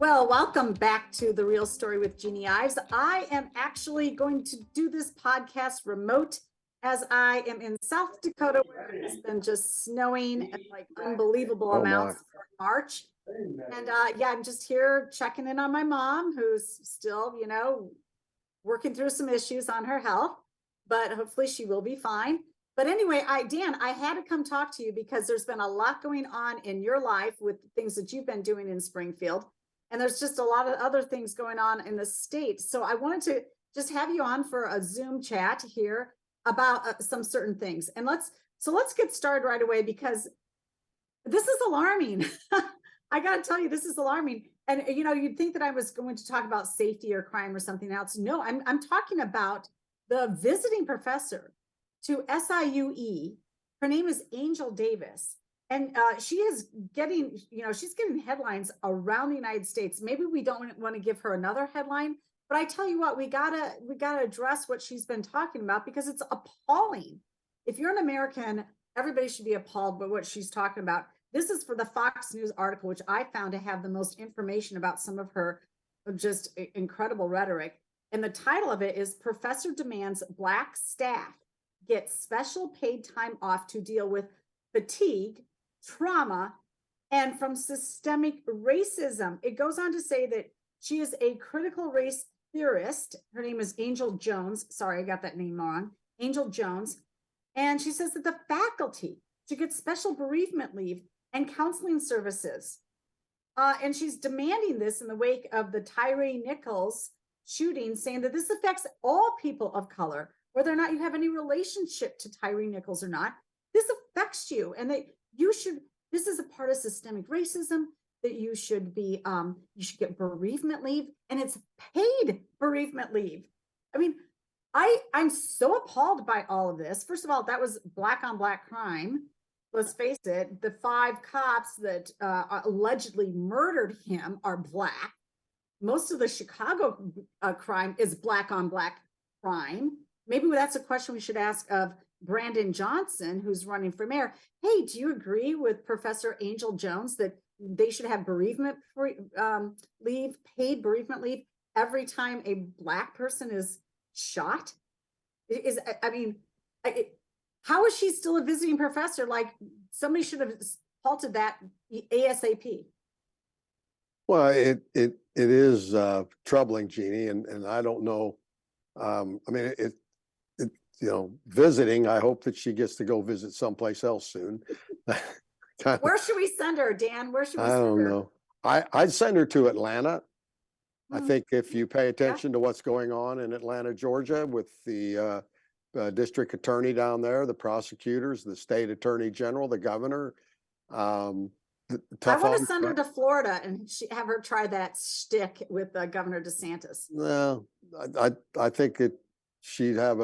Well, welcome back to The Real Story with Jeanne Ives. I am actually going to do this podcast remote as I am in South Dakota where it's been just snowing at like unbelievable amounts for March. And yeah, I'm just here checking in on my mom who's still, working through some issues on her health, but hopefully she will be fine. But anyway, Dan, I had to come talk to you because there's been a lot going on in your life with things that you've been doing in Springfield. And there's just a lot of other things going on in the state. So I wanted to just have you on for a Zoom chat here about some certain things. And let's get started right away because this is alarming. I got to tell you, this is alarming. And you'd think that I was going to talk about safety or crime or something else. No, I'm talking about the visiting professor to SIUE. Her name is Angel Davis. And she is getting, she's getting headlines around the United States. Maybe we don't want to give her another headline, but I tell you what, we gotta address what she's been talking about because it's appalling. If you're an American, everybody should be appalled by what she's talking about. This is for the Fox News article, which I found to have the most information about some of her just incredible rhetoric. And the title of it is Professor Demands Black Staff Get Special Paid Time Off to Deal with Fatigue, Trauma, and from systemic racism. It goes on to say that she is a critical race theorist. Her name is Angel Jones. Sorry, I got that name wrong. Angel Jones. And she says that the faculty should get special bereavement leave and counseling services. And she's demanding this in the wake of the Tyre Nichols shooting, saying that this affects all people of color, whether or not you have any relationship to Tyre Nichols or not. This affects you, and that this is a part of systemic racism, that you should get bereavement leave, and it's paid bereavement leave. I mean, I'm so appalled by all of this. First of all, that was black on black crime. Let's face it, the 5 cops that allegedly murdered him are black. Most of the Chicago crime is black on black crime. Maybe that's a question we should ask of Brandon Johnson, who's running for mayor. Hey, do you agree with Professor Angel Jones that they should have bereavement leave, paid bereavement leave every time a black person is shot? How is she still a visiting professor? Like, somebody should have halted that ASAP. Well, it is troubling, Jeannie, and I don't know. Visiting, I hope that she gets to go visit someplace else soon. Where should we send her, Dan? Where should we send her? I don't know. I'd send her to Atlanta. I think if you pay attention to what's going on in Atlanta, Georgia, with the district attorney down there, the prosecutors, the state attorney general, the governor. I want to send her to Florida and have her try that shtick with Governor DeSantis. No, I think she'd have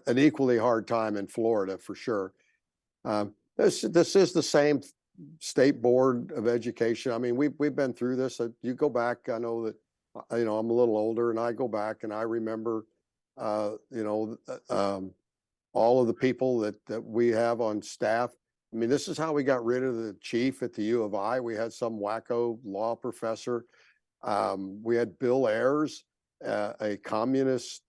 an equally hard time in Florida for sure. This is the same state board of education. I mean, we've been through this. You go back. I know that I'm a little older, and I go back and I remember all of the people that we have on staff. I mean, this is how we got rid of the chief at the U of I. We had some wacko law professor. We had Bill Ayers, a communist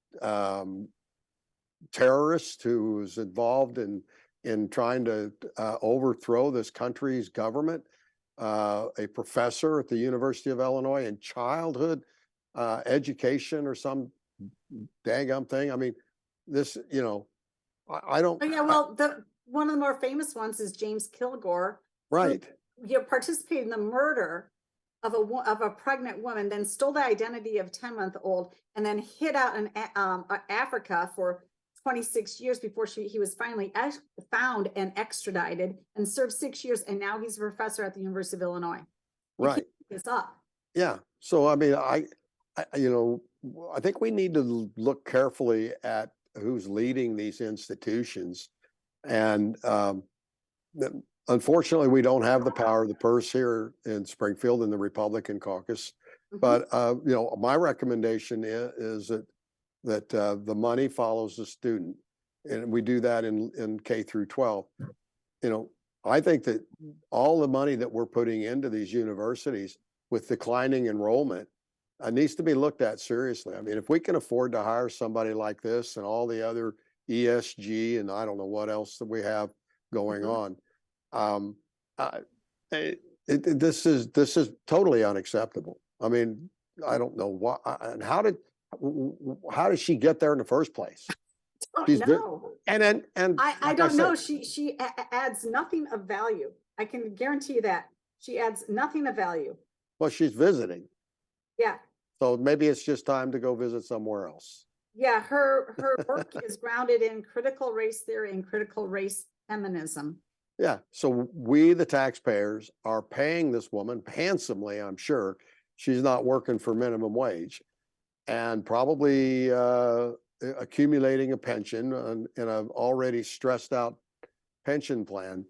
terrorist who was involved in trying to overthrow this country's government, a professor at the University of Illinois in childhood education or some dang thing. I mean, this, I don't. Oh, yeah, well, one of the more famous ones is James Kilgore. Right. Who participated in the murder of a pregnant woman, then stole the identity of 10-month-old, and then hid out in Africa for 26 years before he was finally found and extradited and served 6 years. And now he's a professor at the University of Illinois. Right. This up. Yeah. So, I mean, I think we need to look carefully at who's leading these institutions. And unfortunately, we don't have the power of the purse here in Springfield in the Republican caucus. But, my recommendation is that the money follows the student. And we do that in K through 12. I think that all the money that we're putting into these universities with declining enrollment needs to be looked at seriously. I mean, if we can afford to hire somebody like this and all the other ESG and I don't know what else that we have going on, this is totally unacceptable. I mean, I don't know why and how did she get there in the first place? No, And I like don't said, know. She adds nothing of value. I can guarantee you that she adds nothing of value. well, she's visiting, Yeah. so maybe it's just time to go visit somewhere else. Yeah, her work is grounded in critical race theory and critical race feminism. Yeah, so we, the taxpayers, are paying this woman handsomely, I'm sure. She's not working for minimum wage and probably accumulating a pension in an already stressed out pension plan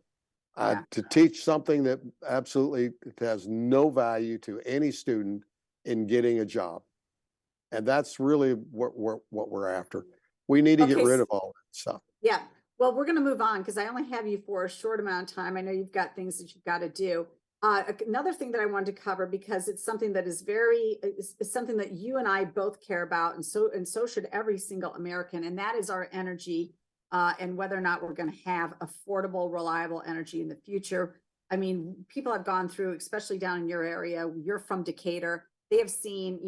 to teach something that absolutely has no value to any student in getting a job. And that's really what we're after. We need to get rid of all that stuff. Yeah. Well, we're going to move on because I only have you for a short amount of time. I know you've got things that you've got to do. Another thing that I wanted to cover, because it's something that is is something that you and I both care about, and so should every single American, and that is our energy and whether or not we're going to have affordable, reliable energy in the future. I mean, people have gone through, especially down in your area. You're from Decatur. They have seen,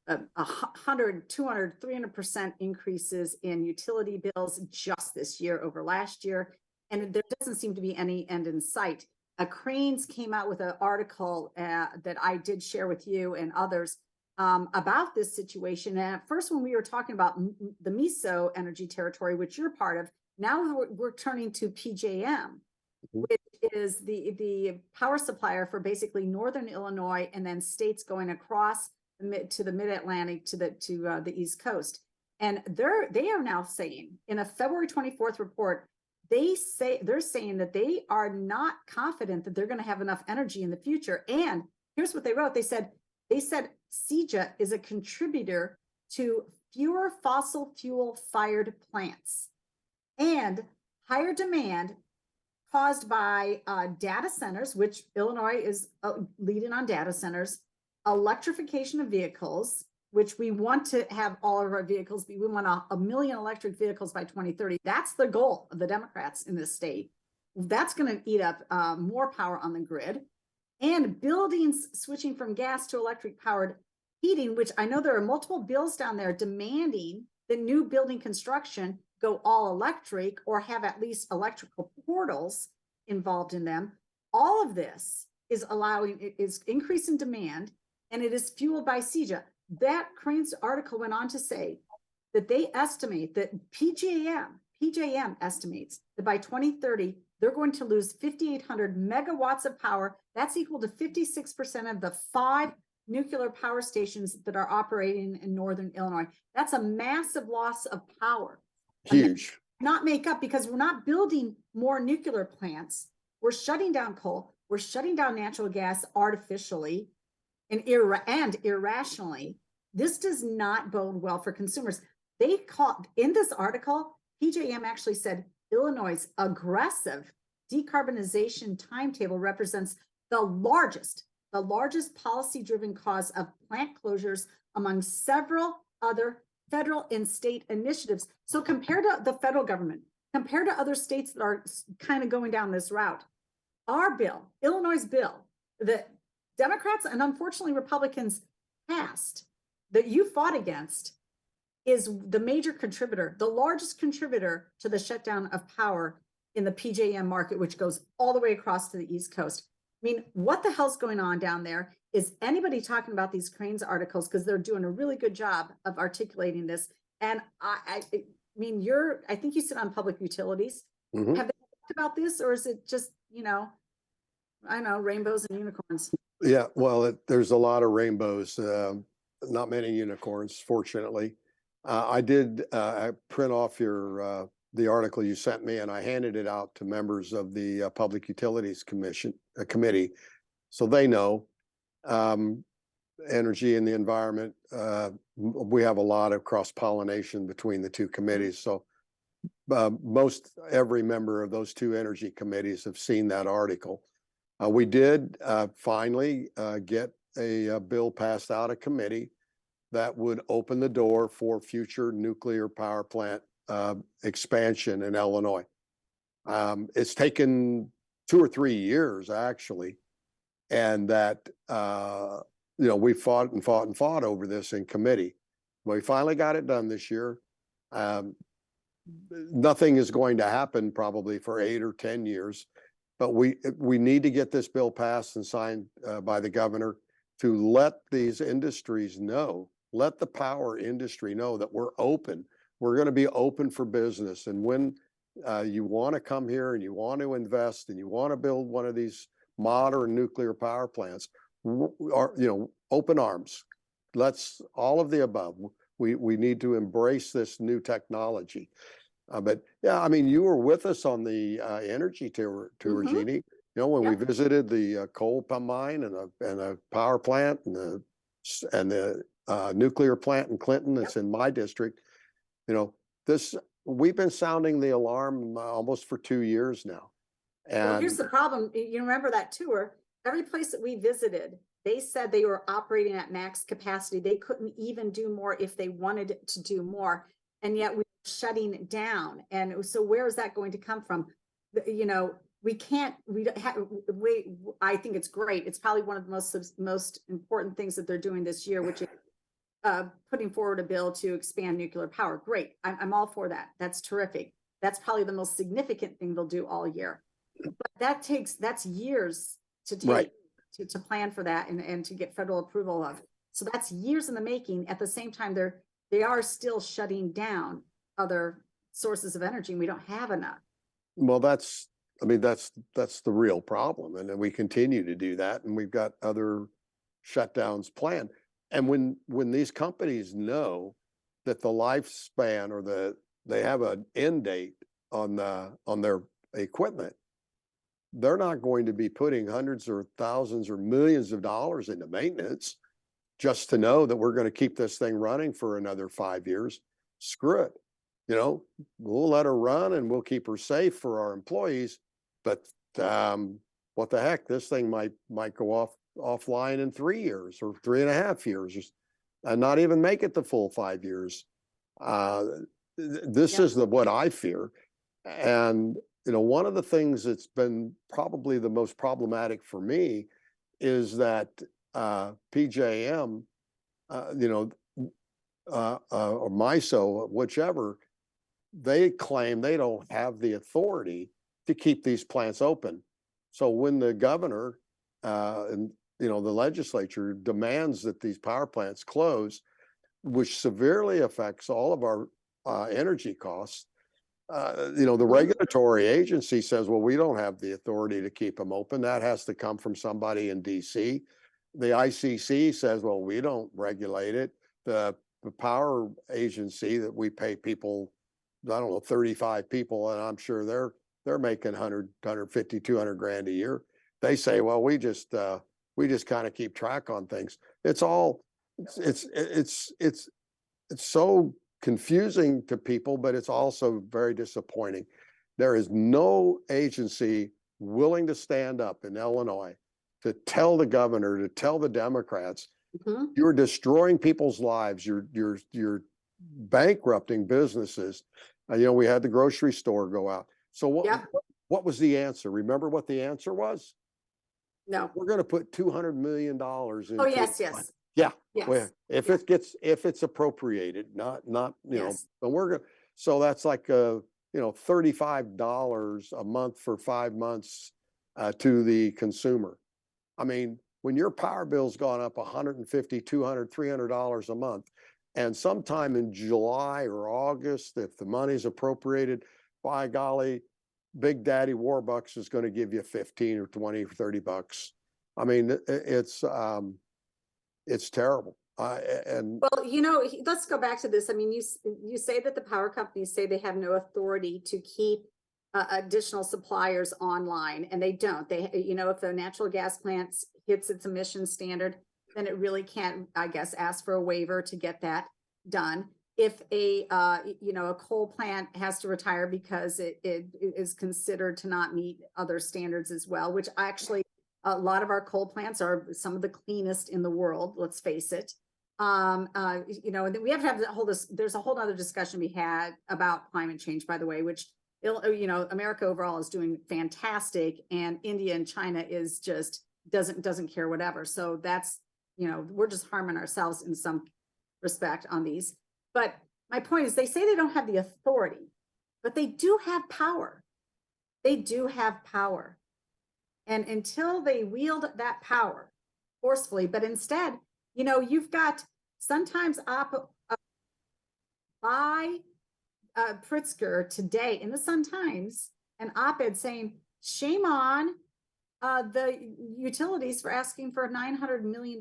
100, 200, 300% increases in utility bills just this year over last year. And there doesn't seem to be any end in sight. Cranes came out with an article that I did share with you and others about this situation. And at first, when we were talking about the MISO energy territory, which you're part of, now we're turning to PJM, which is the power supplier for basically Northern Illinois and then states going across to the mid-Atlantic to the East Coast. And they are now saying in a February 24th report, they're saying that they are not confident that they're going to have enough energy in the future. And here's what they wrote. They said CEJA is a contributor to fewer fossil fuel fired plants and higher demand caused by data centers, which Illinois is leading on data centers, electrification of vehicles, which we want to have all of our vehicles be. We want a million electric vehicles by 2030. That's the goal of the Democrats in this state. That's going to eat up more power on the grid. And buildings switching from gas to electric powered heating, which I know there are multiple bills down there demanding that new building construction go all electric or have at least electrical portals involved in them. All of this is increasing demand, and it is fueled by CEJA. That Crane's article went on to say that they estimate that PJM estimates that by 2030, they're going to lose 5,800 megawatts of power. That's equal to 56% of the 5 nuclear power stations that are operating in Northern Illinois. That's a massive loss of power. Huge. Not make up, because we're not building more nuclear plants. We're shutting down coal. We're shutting down natural gas artificially and irrationally. This does not bode well for consumers. They call in this article, PJM actually said Illinois' aggressive decarbonization timetable represents the largest policy-driven cause of plant closures among several other federal and state initiatives. So compared to the federal government, compared to other states that are kind of going down this route, our bill, Illinois' bill, that Democrats and unfortunately Republicans passed, that you fought against, is the major contributor, the largest contributor to the shutdown of power in the PJM market, which goes all the way across to the East Coast. I mean, what the hell's going on down there? Is anybody talking about these Cranes articles? Because they're doing a really good job of articulating this. And I mean, I think you sit on public utilities. Mm-hmm. Have they talked about this, or is it just, I know, rainbows and unicorns? Yeah, well, there's a lot of rainbows, not many unicorns, fortunately. I did print off the article you sent me, and I handed it out to members of the Public Utilities Committee, so they know. Energy and the environment, we have a lot of cross-pollination between the two committees, so most every member of those two energy committees have seen that article. We did finally get a bill passed out of committee that would open the door for future nuclear power plant expansion in Illinois. It's taken 2 or 3 years actually, and that we fought and fought and fought over this in committee. We finally got it done this year. Nothing is going to happen probably for 8 or 10 years, but we need to get this bill passed and signed by the governor to let these industries know, let the power industry know that we're open. We're going to be open for business. And when you want to come here and you want to invest and you want to build one of these modern nuclear power plants, open arms. Let's all of the above. We need to embrace this new technology. But yeah, I mean, you were with us on the energy tour, Jeanne. When we visited the coal mine and a power plant and the nuclear plant in Clinton. It's in my district. We've been sounding the alarm almost for 2 years now. And well, here's the problem. You remember that tour? Every place that we visited, they said they were operating at max capacity. They couldn't even do more if they wanted to do more. And yet we were shutting down. And so where is that going to come from? We can't, I think it's great. It's probably one of the most important things that they're doing this year, which is putting forward a bill to expand nuclear power. Great. I'm all for that. That's terrific. That's probably the most significant thing they'll do all year. But that's years to take. Right. To plan for that and to get federal approval of. So that's years in the making. At the same time, they are still shutting down other sources of energy, and we don't have enough. Well, that's the real problem. And then we continue to do that, and we've got other shutdowns planned. And when these companies know that the lifespan or they have an end date on their equipment, they're not going to be putting hundreds or thousands or millions of dollars into maintenance just to know that we're going to keep this thing running for another 5 years. Screw it. We'll let her run and we'll keep her safe for our employees. But what the heck, this thing might go offline in 3 years or 3.5 years and not even make it the full 5 years. This is what I fear. And one of the things that's been probably the most problematic for me is that PJM, or MISO, whichever, they claim they don't have the authority to keep these plants open. So when the governor and the legislature demands that these power plants close, which severely affects all of our energy costs, the regulatory agency says, well, we don't have the authority to keep them open. That has to come from somebody in DC. The ICC says, well, we don't regulate it. The power agency that we pay people, I don't know, 35 people, and I'm sure they're making 100, 150, 200 grand a year. They say, well, we just kind of keep track on things. It's so confusing to people, but it's also very disappointing. There is no agency willing to stand up in Illinois to tell the governor, to tell the Democrats, you're destroying people's lives. You're bankrupting businesses. We had the grocery store go out. So what was the answer? Remember what the answer was? No. We're going to put $200 million into. Oh, yes. Yeah. Yes. Well, if it's appropriated, not yes. but we're going. So that's like $35 a month for 5 months to the consumer. I mean, when your power bill's gone up $150, $200, $300 a month, and sometime in July or August, if the money's appropriated, by golly, Big Daddy Warbucks is going to give you 15 or 20 or 30 bucks. I mean, it's terrible. And well, let's go back to this. I mean, you say that the power companies say they have no authority to keep additional suppliers online, and they don't. They, if the natural gas plant hits its emission standard, then it really can't, I guess, ask for a waiver to get that done. If a coal plant has to retire because it is considered to not meet other standards as well, which actually A lot of our coal plants are some of the cleanest in the world, let's face it. And then we have to have there's a whole other discussion we had about climate change, by the way, which, America overall is doing fantastic, and India and China is just doesn't care whatever. So that's, we're just harming ourselves in some respect on these. But my point is, they say they don't have the authority, but they do have power. They do have power. And until they wield that power forcefully, but instead, you've got sometimes by Pritzker today in the Sun-Times, an op-ed saying, shame on the utilities for asking for $900 million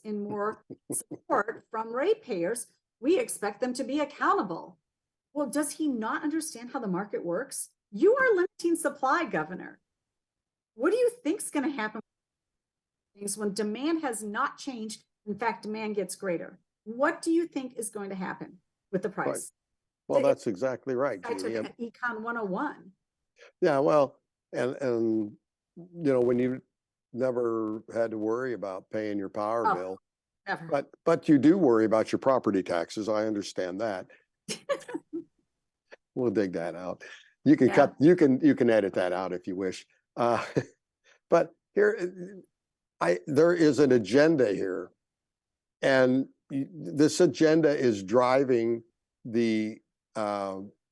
in more support from ratepayers. We expect them to be accountable. Well, does he not understand how the market works? You are limiting supply, Governor. What do you think is going to happen when demand has not changed? In fact, demand gets greater. What do you think is going to happen with the price? Right. Well, that's exactly right, Jeannie. Econ 101. Yeah, well, and when you never had to worry about paying your power bill, Never. but you do worry about your property taxes. I understand that. We'll dig that out. You can cut. You can edit that out if you wish. But here, there is an agenda here, and this agenda is driving the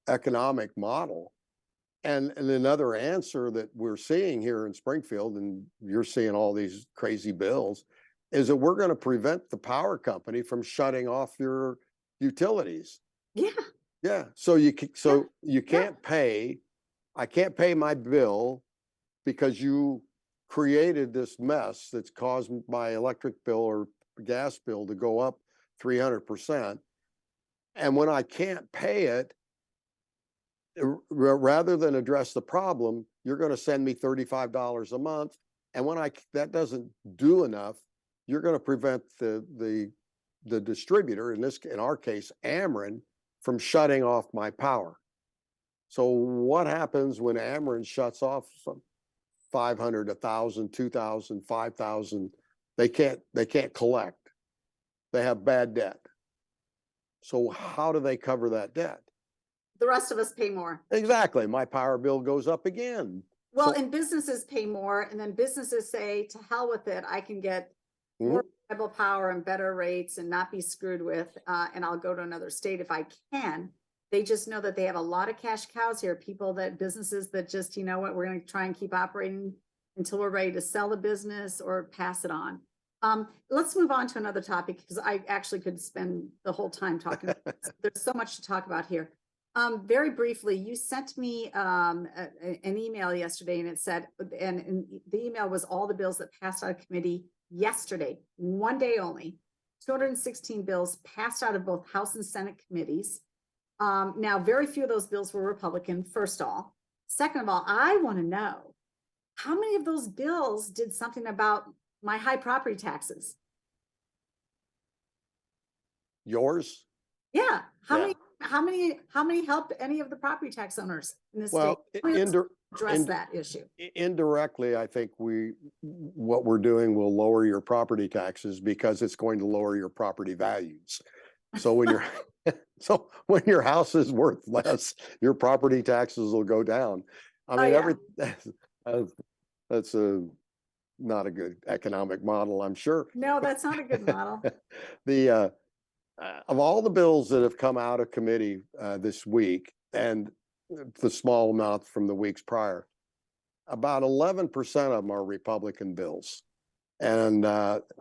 economic model. And another answer that we're seeing here in Springfield, and you're seeing all these crazy bills, is that we're going to prevent the power company from shutting off your utilities. Yeah. Yeah. So you can't pay. I can't pay my bill because you created this mess that's caused my electric bill or gas bill to go up 300%. And when I can't pay it, rather than address the problem, you're going to send me $35 a month. And when that doesn't do enough, you're going to prevent the distributor, in our case, Ameren, from shutting off my power. So what happens when Ameren shuts off 500, 1,000, 2,000, 5,000? They can't collect. They have bad debt. So how do they cover that debt? The rest of us pay more. Exactly. My power bill goes up again. Well, and businesses pay more, and then businesses say, to hell with it. I can get more reliable power and better rates and not be screwed with, and I'll go to another state if I can. They just know that they have a lot of cash cows here, businesses that just, we're going to try and keep operating until we're ready to sell the business or pass it on. Let's move on to another topic, because I actually could spend the whole time talking. There's so much to talk about here. Very briefly, you sent me an email yesterday, and it said, and the email was all the bills that passed out of committee yesterday, one day only. 216 bills passed out of both House and Senate committees. Now, very few of those bills were Republican, first of all. Second of all, I want to know, how many of those bills did something about my high property taxes? Yours? Yeah. How many helped any of the property tax owners in this state? Address that issue. Indirectly, I think what we're doing will lower your property taxes because it's going to lower your property values. So when your house is worth less, your property taxes will go down. I mean, that's not a good economic model, I'm sure. No, that's not a good model. Of all the bills that have come out of committee this week, and the small amount from the weeks prior, about 11% of them are Republican bills. And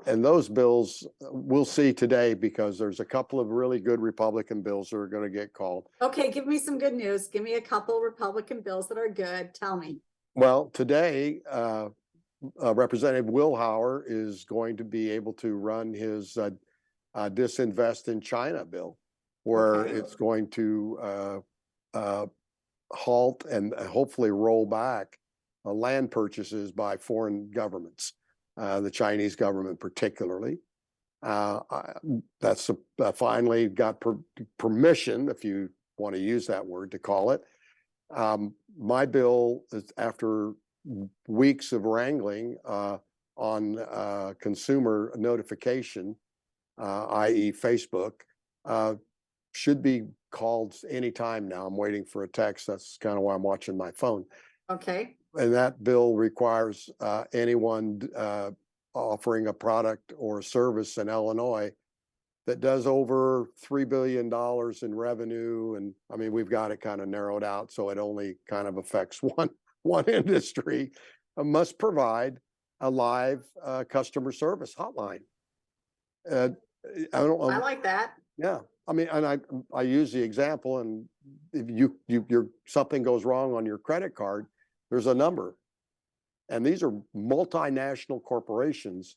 those bills we'll see today, because there's a couple of really good Republican bills that are going to get called. Okay, give me some good news. Give me a couple Republican bills that are good. Tell me. Well, today, Representative Wilhour is going to be able to run his disinvest in China bill, where it's going to halt and hopefully roll back land purchases by foreign governments, the Chinese government particularly. That's finally got permission, if you want to use that word, to call it. My bill is, after weeks of wrangling on consumer notification, i.e. Facebook, should be called anytime now. I'm waiting for a text. That's kind of why I'm watching my phone. Okay. And that bill requires anyone offering a product or service in Illinois that does over $3 billion in revenue. And I mean, we've got it kind of narrowed out, so it only kind of affects one industry, must provide a live customer service hotline. I don't know. I like that. Yeah. I mean, and I use the example, and if you're something goes wrong on your credit card, there's a number. And these are multinational corporations,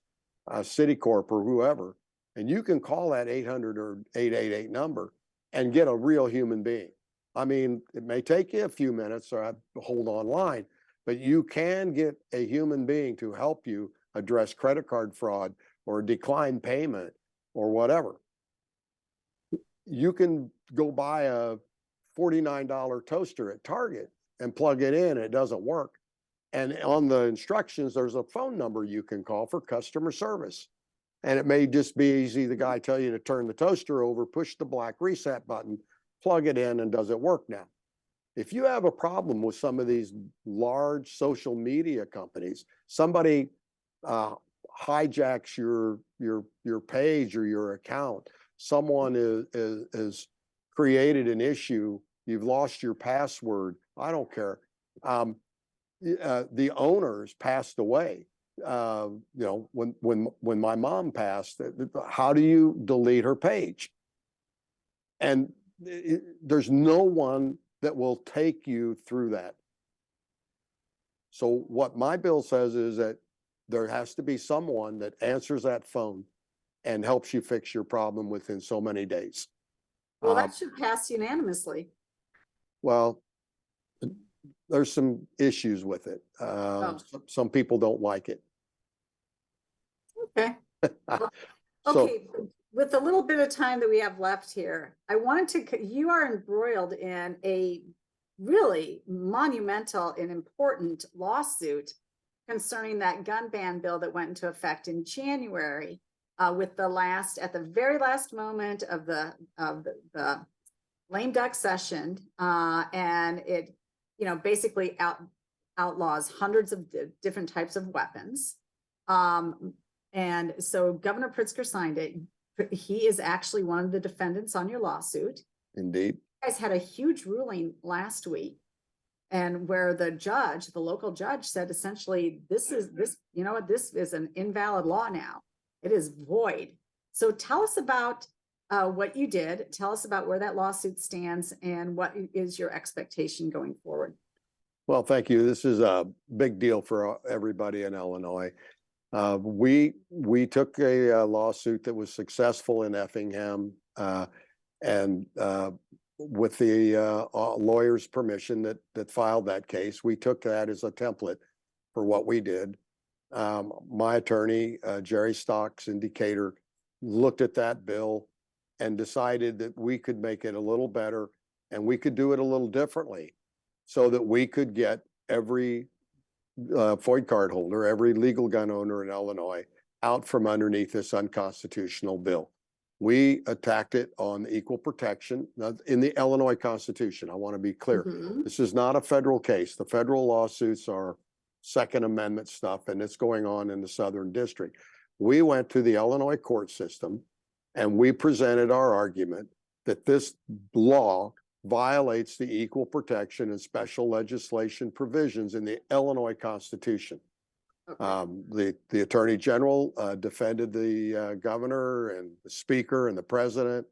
Citicorp or whoever, and you can call that 800 or 888 number and get a real human being. I mean, it may take you a few minutes or hold on line, but you can get a human being to help you address credit card fraud or decline payment or whatever. You can go buy a $49 toaster at Target and plug it in, and it doesn't work. And on the instructions, there's a phone number you can call for customer service. And it may just be easy. The guy tell you to turn the toaster over, push the black reset button, plug it in, and does it work now? If you have a problem with some of these large social media companies, somebody hijacks your page or your account, someone is created an issue, you've lost your password, I don't care. The owners passed away. You know, when my mom passed, how do you delete her page? And there's no one that will take you through that. So what my bill says is that there has to be someone that answers that phone and helps you fix your problem within so many days. Well, that should pass unanimously. Well, there's some issues with it. Some people don't like it. Okay. So, Okay. With the little bit of time that we have left here, I wanted to, you are embroiled in a really monumental and important lawsuit concerning that gun ban bill that went into effect in January, with at the very last moment of the lame duck session, and it, basically outlaws hundreds of different types of weapons. And so Governor Pritzker signed it. He is actually one of the defendants on your lawsuit. indeed. You guys had a huge ruling last week, and where the local judge said essentially, this is an invalid law now. It is void. So tell us about what you did. Tell us about where that lawsuit stands and what is your expectation going forward. Well, thank you. This is a big deal for everybody in Illinois. We took a lawsuit that was successful in Effingham, and with the lawyer's permission that filed that case, we took that as a template for what we did. My attorney, Jerry Stocks in Decatur, looked at that bill and decided that we could make it a little better and we could do it a little differently so that we could get every FOID card holder, every legal gun owner in Illinois out from underneath this unconstitutional bill. We attacked it on equal protection in the Illinois Constitution. I want to be clear. Mm-hmm. This is not a federal case. The federal lawsuits are Second Amendment stuff, and it's going on in the Southern District. We went to the Illinois court system and we presented our argument that this law violates the equal protection and special legislation provisions in the Illinois Constitution. Okay. The Attorney General defended the governor and the speaker and the president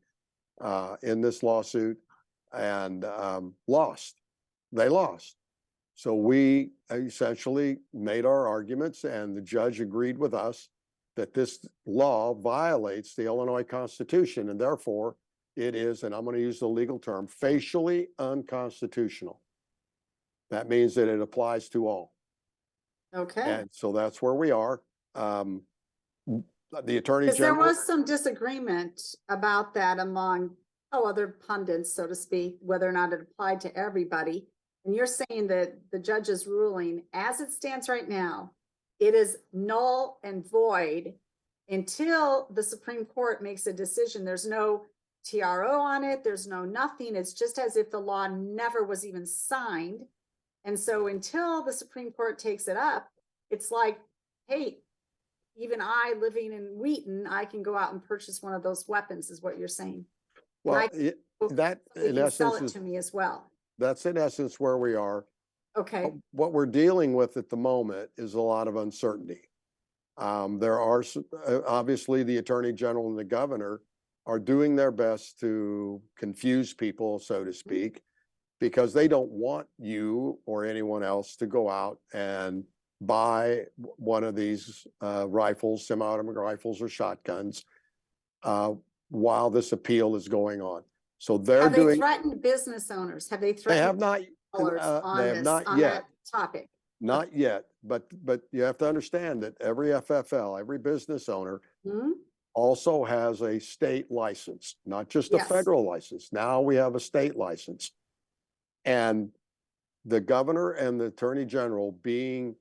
in this lawsuit and lost. They lost. So we essentially made our arguments, and the judge agreed with us that this law violates the Illinois Constitution, and therefore it is, and I'm going to use the legal term, facially unconstitutional. That means that it applies to all. Okay. And so that's where we are. The Attorney General. There was some disagreement about that among other pundits, so to speak, whether or not it applied to everybody. And you're saying that the judge's ruling, as it stands right now, it is null and void until the Supreme Court makes a decision. There's no TRO on it. There's no nothing. It's just as if the law never was even signed. And so until the Supreme Court takes it up, it's like, hey, even I living in Wheaton, I can go out and purchase one of those weapons, is what you're saying. Well, that Somebody in can sell essence it is, to me as well. that's in essence where we are. Okay. What we're dealing with at the moment is a lot of uncertainty. There are obviously the Attorney General and the Governor are doing their best to confuse people, so to speak, because they don't want you or anyone else to go out and buy one of these rifles, semi-automatic rifles or shotguns while this appeal is going on. So Have they threatened business owners? Have they threatened? They have not. On They have not yet. that topic? Not yet, but you have to understand that every FFL, every business owner Hmm? also has a state license, not just a Yes. federal license. Now we have a state license. And the governor and the attorney general being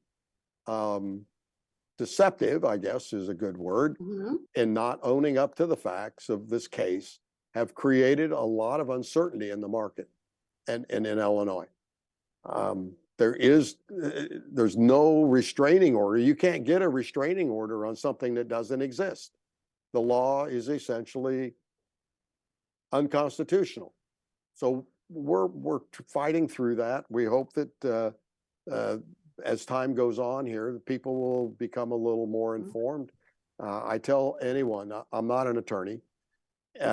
deceptive, I guess is a good word, Hmm? in not owning up to the facts of this case have created a lot of uncertainty in the market and in Illinois. There's no restraining order. You can't get a restraining order on something that doesn't exist. The law is essentially unconstitutional. So we're fighting through that. We hope that as time goes on here, people will become a little more informed. I tell anyone, I'm not an attorney.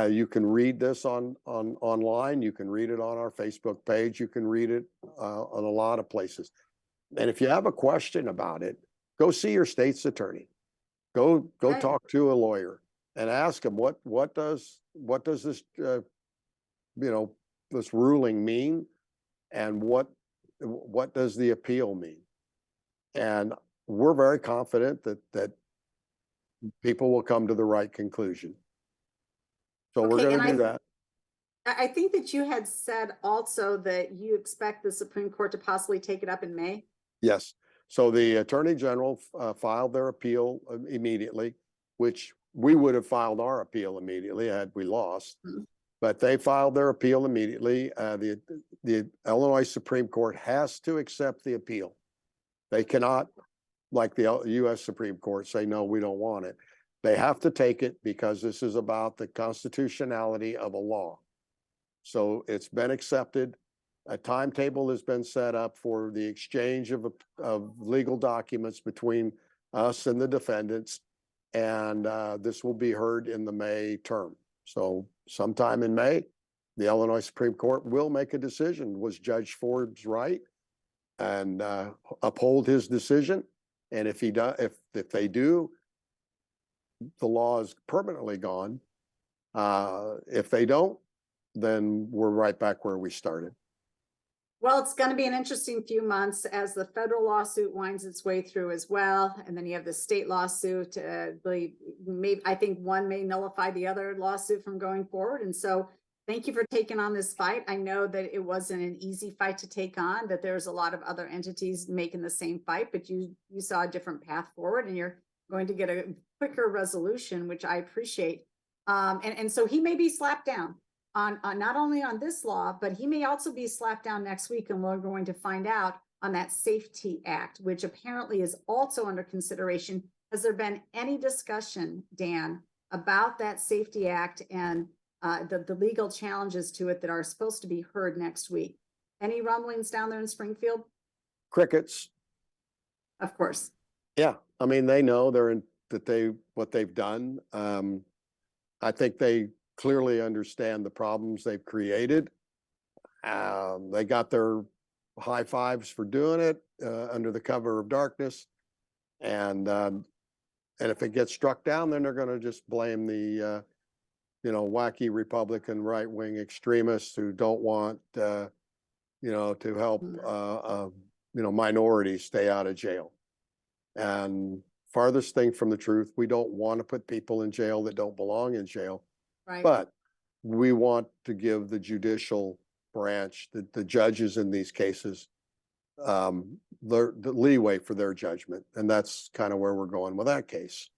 You can read this online. You can read it on our Facebook page. You can read it on a lot of places. And if you have a question about it, go see your state's attorney. Go Right. talk to a lawyer and ask him what does this this ruling mean, and what does the appeal mean? And we're very confident that people will come to the right conclusion. So we're going to do that. I think that you had said also that you expect the Supreme Court to possibly take it up in May. Yes. So the Attorney General filed their appeal immediately, which we would have filed our appeal immediately had we lost. Mhm. But they filed their appeal immediately. The Illinois Supreme Court has to accept the appeal. They cannot, like the U.S. Supreme Court, say, no, we don't want it. They have to take it because this is about the constitutionality of a law. So it's been accepted. A timetable has been set up for the exchange of legal documents between us and the defendants. And this will be heard in the May term. So sometime in May, the Illinois Supreme Court will make a decision. Was Judge Forbes right? And uphold his decision. And if he does, if they do, the law is permanently gone. If they don't, then we're right back where we started. Well, it's going to be an interesting few months as the federal lawsuit winds its way through as well. And then you have the state lawsuit. I think one may nullify the other lawsuit from going forward. And so thank you for taking on this fight. I know that it wasn't an easy fight to take on, that there's a lot of other entities making the same fight, but you saw a different path forward and you're going to get a quicker resolution, which I appreciate. And so he may be slapped down on not only on this law, but he may also be slapped down next week. And we're going to find out on that Safety Act, which apparently is also under consideration. Has there been any discussion, Dan, about that Safety Act and the legal challenges to it that are supposed to be heard next week? Any rumblings down there in Springfield? Crickets. Of course. Yeah. I mean, they know what they've done. I think they clearly understand the problems they've created. They got their high fives for doing it under the cover of darkness. And if it gets struck down, then they're going to just blame the wacky Republican right-wing extremists who don't want to help minorities stay out of jail. And farthest thing from the truth, we don't want to put people in jail that don't belong in jail. Right. But we want to give the judicial branch, the judges in these cases, the leeway for their judgment. And that's kind of where we're going with that case.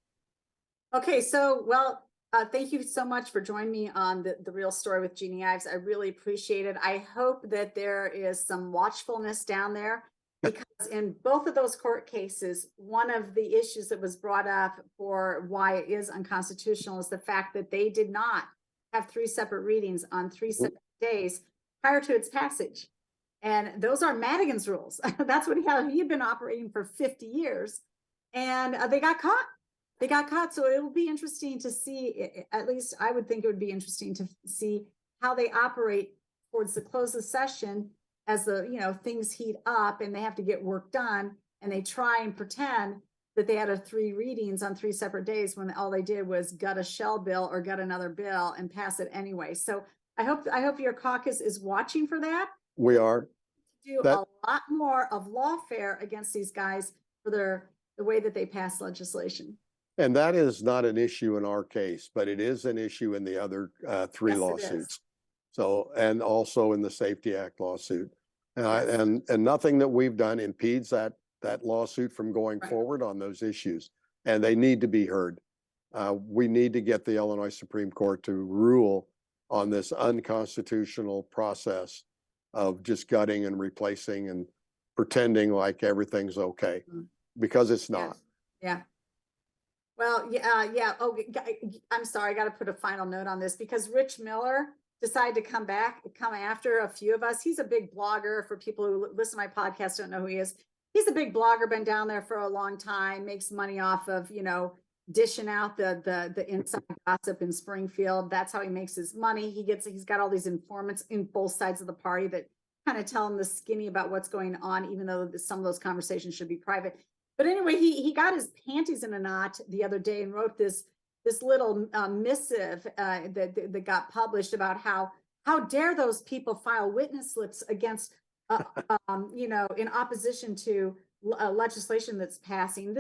Okay, so, well, thank you so much for joining me on the Real Story with Jeanne Ives. I really appreciate it. I hope that there is some watchfulness down there, because in both of those court cases, one of the issues that was brought up for why it is unconstitutional is the fact that they did not have 3 separate readings on 3 separate days prior to its passage. And those are Madigan's rules. That's what he had been operating for 50 years. And they got caught. They got caught. So it will be interesting to see, at least I would think it would be interesting to see how they operate towards the close of session as the, things heat up and they have to get work done, and they try and pretend that they had 3 readings on 3 separate days when all they did was gut a shell bill or gut another bill and pass it anyway. So I hope your caucus is watching for that. We are. Do a lot more of lawfare against these guys for the way that they pass legislation. And that is not an issue in our case, but it is an issue in the other 3 Yes, lawsuits. So, and also in the Safety Act lawsuit. And nothing that we've done impedes that lawsuit from going forward on those issues. And they need to be heard. We need to get the Illinois Supreme Court to rule on this unconstitutional process of just gutting and replacing and pretending like everything's okay, because it's not. Yeah. Well, yeah. Oh, I'm sorry. I got to put a final note on this, because Rich Miller decided to come after a few of us. He's a big blogger. For people who listen to my podcast, don't know who he is. He's a big blogger, been down there for a long time, makes money off of, dishing out the inside gossip in Springfield. That's how he makes his money. He's got all these informants in both sides of the party that kind of tell him the skinny about what's going on, even though some of those conversations should be private. But anyway, he got his panties in a knot the other day and wrote this little missive that got published about how dare those people file witness slips against in opposition to legislation that's passing.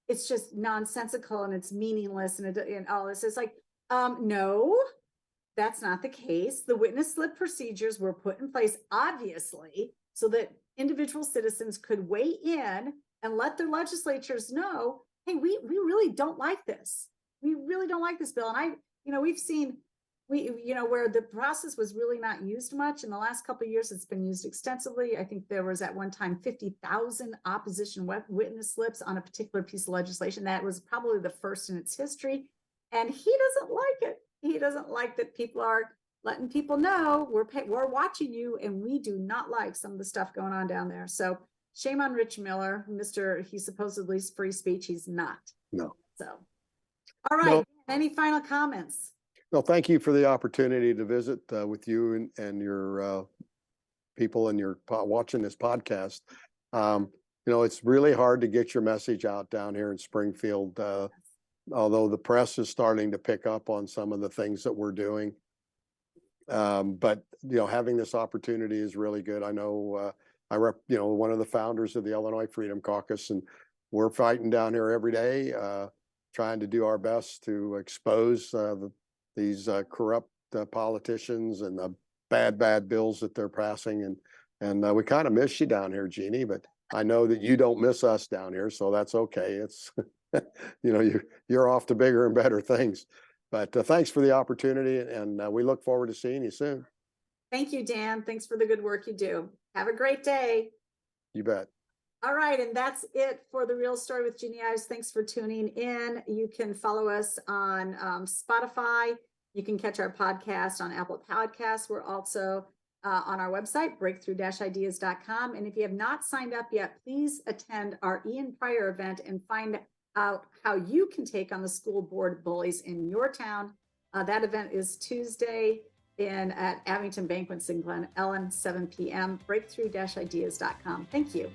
It's just nonsensical and it's meaningless and all this. It's like, no, that's not the case. The witness slip procedures were put in place, obviously, so that individual citizens could weigh in and let their legislatures know, hey, we really don't like this. We really don't like this bill. And we've seen, where the process was really not used much. In the last couple of years, it's been used extensively. I think there was at one time 50,000 opposition witness slips on a particular piece of legislation. That was probably the first in its history. And he doesn't like it. He doesn't like that people are letting people know we're watching you, and we do not like some of the stuff going on down there. So shame on Rich Miller, he's supposedly free speech. He's not. No. So, all right. No. Any final comments? No, thank you for the opportunity to visit with you and your people and your watching this podcast. It's really hard to get your message out down here in Springfield, although the press is starting to pick up on some of the things that we're doing. But having this opportunity is really good. I know I rep one of the founders of the Illinois Freedom Caucus, and we're fighting down here every day, trying to do our best to expose these corrupt politicians and the bad bills that they're passing. And we kind of miss you down here, Jeanne, but I know that you don't miss us down here, so that's okay. It's, you're off to bigger and better things. But thanks for the opportunity, and we look forward to seeing you soon. Thank you, Dan. Thanks for the good work you do. Have a great day. You bet. All right, and that's it for The Real Story with Jeanne Ives. Thanks for tuning in. You can follow us on Spotify. You can catch our podcast on Apple Podcasts. We're also on our website, breakthrough-ideas.com. And if you have not signed up yet, please attend our Ian Pryor event and find out how you can take on the school board bullies in your town. That event is Tuesday at Abington Banquets in Glen Ellen, 7 p.m. breakthrough-ideas.com. Thank you.